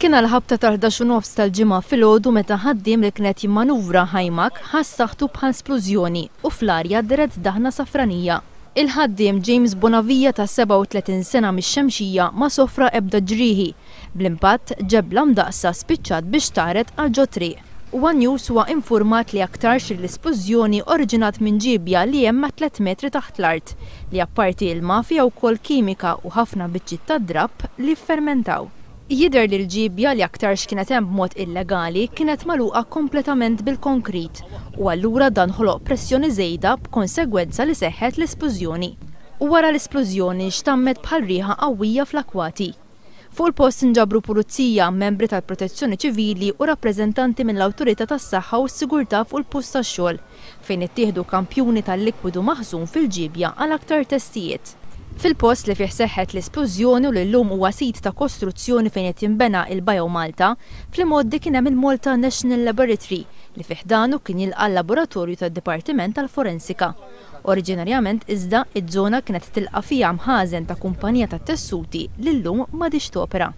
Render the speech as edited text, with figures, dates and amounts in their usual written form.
Kien għal-ħabta ta' 11:30 tal-ġimgħa filgħodu meta ħaddiem li kienet jimmanuvra ħajmak ħass saħħtu bħal splużjoni u fl-arja deret daħna safranija. Il-ħaddiem James Bonavija ta' 37 sena mix-Xemxija ma sofra ebda ġrieħi. Bl-impatt ġebla mdaqsa spiċċat biex taret għal ġo triq. One News huwa infurmat li aktarx l-isplużjoni oriġinat minn ġibja li hemm 3 metri taħt l-art li apparti l-mafja wkoll kimika u ħafna biċċiet ta' drabb li ffermentaw. Jidher li l-ġibja li aktarx kienet hemm b'mod illegali kienet magħluqa kompletament bil-konkrit u allura dan ħoloq pressjoni żejda b'konsegwenza li seħħet l-isplużjoni. U wara l-isplużjoni xtammet bħal riħa qawwija fl-akwati. Fuq il-post inġabru pulizija, membri tal-Protezzjoni Ċivili u rappreżentanti mill-Awtorità tas-Saħħa u s-Sigurtà fuq il-post tax-xogħol fejn ittieħdu kampjuni tal-likwidu maħżun fil-ġibja għal aktar testijiet. Fil-post li fih seħħet l-isplużjoni u li llum huwa sit ta' kostruzzjoni fejn qed jinbena il-Bio Malta, fl-imoddi kien hemm il-Malta National Laboratory li fih danu kien jilqa' l-laboratorju tad-Dipartiment tal-Forensika. Oriġinarjament iżda iż-żona kienet tilqa' fiha mħażen ta' kumpanija tat-tessuti li llum m'għadix topera.